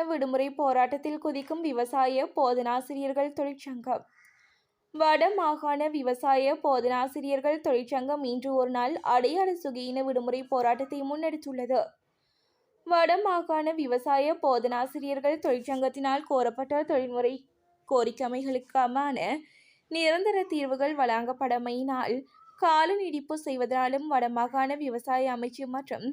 விடுமுறை போராட்டத்தில் குதிக்கும் விவசாய போதனாசிரியர்கள் தொழிற்சங்கம். வடமாகாண விவசாய போதனாசிரியர்கள் தொழிற்சங்கம் இன்று ஒருநாள் அடையாள சுகீன விடுமுறை போராட்டத்தை முன்னெடுத்துள்ளது. வடமாகாண விவசாய போதனாசிரியர்கள் தொழிற்சங்கத்தினால் கோரப்பட்ட தொழில்முறை கோரிக்கைகளுக்கான நிரந்தர தீர்வுகள் வழங்கப்படாமையினால் கால நீடிப்பு செய்வதனாலும் வடமாகாண விவசாய அமைச்சு மற்றும்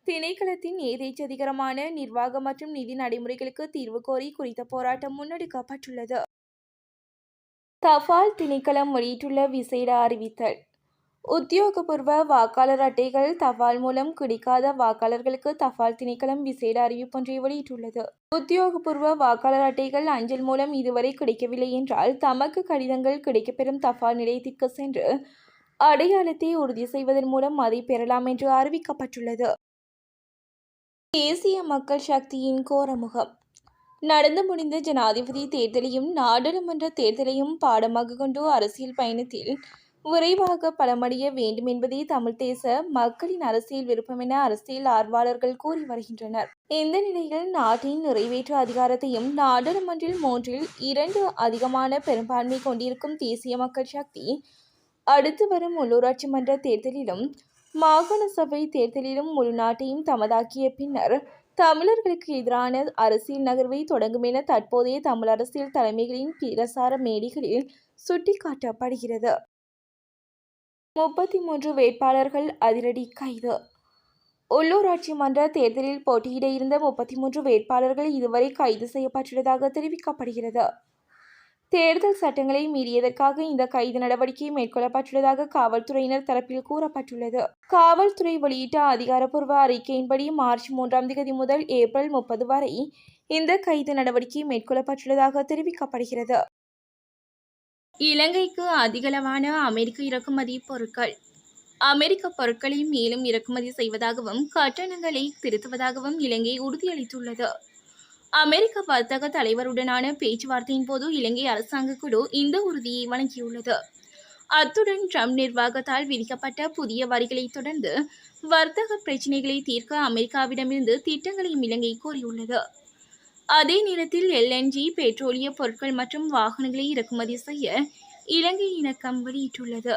திணைக்களத்தின் எதேச்சதிகாரமான நிர்வாக மற்றும் நிதி நடைமுறைகளுக்கு தீர்வு கோரி குறித்த போராட்டம் முன்னெடுக்கப்பட்டுள்ளது. தபால் திணைக்களம் வெளியிட்டுள்ள விசேட அறிவித்தல். உத்தியோகபூர்வ வாக்காளர் அட்டைகள் தபால் மூலம் கிடைக்காத வாக்காளர்களுக்கு தபால் திணைக்களம் விசேட அறிவிப்பொன்றை வெளியிட்டுள்ளது. உத்தியோகபூர்வ வாக்காளர் அட்டைகள் அஞ்சல் மூலம் இதுவரை கிடைக்கவில்லை என்றால் தமக்கு கடிதங்கள் கிடைக்கப்பெறும் தபால் நிலையத்திற்கு சென்று அடையாளத்தை உறுதி செய்வதன் மூலம் அதை பெறலாம் என்று அறிவிக்கப்பட்டுள்ளது. தேசிய மக்கள் சக்தியின் கோரமுகம். நடந்து முடிந்த ஜனாதிபதி தேர்தலையும் நாடாளுமன்ற தேர்தலையும் பாடமாக கொண்டு அரசியல் பயணத்தில் விரைவாக பலமடைய வேண்டும் என்பதே தமிழ் தேச மக்களின் அரசியல் விருப்பம் என அரசியல் ஆர்வலர்கள் கூறி வருகின்றனர். இந்த நிலையில் நாட்டின் நிறைவேற்று அதிகாரத்தையும் நாடாளுமன்றில் 3/2 அதிகமான பெரும்பான்மை கொண்டிருக்கும் தேசிய மக்கள் சக்தி அடுத்து வரும் உள்ளூராட்சி மன்ற தேர்தலிலும் மாகாண சபை தேர்தலிலும் முழு நாட்டையும் தமதாக்கிய பின்னர் தமிழர்களுக்கு எதிரான அரசியல் நகர்வை தொடங்கும் என தற்போதைய தமிழ் அரசியல் தலைமைகளின் பிரசார மேடைகளில் சுட்டிக்காட்டப்படுகிறது. 33 வேட்பாளர்கள் அதிரடி கைது. உள்ளூராட்சி மன்ற தேர்தலில் போட்டியிட இருந்த 33 வேட்பாளர்கள் இதுவரை கைது செய்யப்பட்டுள்ளதாக தெரிவிக்கப்படுகிறது. தேர்தல் சட்டங்களை மீறியதற்காக இந்த கைது நடவடிக்கை மேற்கொள்ளப்பட்டுள்ளதாக காவல்துறையினர் தரப்பில் கூறப்பட்டுள்ளது. காவல்துறை வெளியிட்ட அதிகாரப்பூர்வ அறிக்கையின்படி மார்ச் 3 முதல் ஏப்ரல் 30 வரை இந்த கைது நடவடிக்கை மேற்கொள்ளப்பட்டுள்ளதாக தெரிவிக்கப்படுகிறது. இலங்கைக்கு அதிகளவான அமெரிக்க இறக்குமதி பொருட்கள். அமெரிக்க பொருட்களை மேலும் இறக்குமதி செய்வதாகவும் கட்டணங்களை திருத்துவதாகவும் இலங்கை உறுதியளித்துள்ளது. அமெரிக்க வர்த்தக தலைவருடனான பேச்சுவார்த்தையின் போது இலங்கை அரசாங்க குழு இந்த உறுதியை வழங்கியுள்ளது. அத்துடன் ட்ரம்ப் நிர்வாகத்தால் விதிக்கப்பட்ட புதிய வரிகளை தொடர்ந்து வர்த்தக பிரச்சினைகளை தீர்க்க அமெரிக்காவிடமிருந்து திட்டங்களையும் இலங்கை கோரியுள்ளது. அதே நேரத்தில் LNG பெட்ரோலிய பொருட்கள் மற்றும் வாகனங்களை இறக்குமதி செய்ய இலங்கை இணக்கம் வெளியிட்டுள்ளது.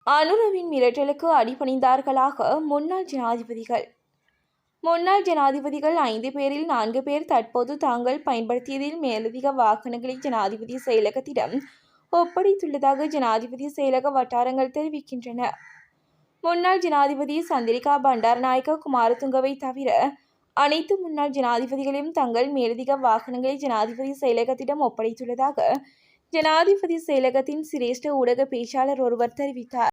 அனுரவின் மிரட்டலுக்கு அடிபணிந்தார்களாக முன்னாள் ஜனாதிபதிகள். முன்னாள் ஜனாதிபதிகள் 5 பேரில் 4 பேர் தற்போது தாங்கள் பயன்படுத்தியதில் மேலதிக வாகனங்களை ஜனாதிபதி செயலகத்திடம் ஒப்படைத்துள்ளதாக ஜனாதிபதி செயலக வட்டாரங்கள் தெரிவிக்கின்றன. முன்னாள் ஜனாதிபதி சந்திரிகா பண்டாரநாயக்க குமாரதுங்கவை தவிர அனைத்து முன்னாள் ஜனாதிபதிகளையும் தங்கள் மேலதிக வாகனங்களை ஜனாதிபதி செயலகத்திடம் ஒப்படைத்துள்ளதாக ஜனாதிபதி செயலகத்தின் சிரேஷ்ட ஊடக பேச்சாளர் ஒருவர் தெரிவித்தார்.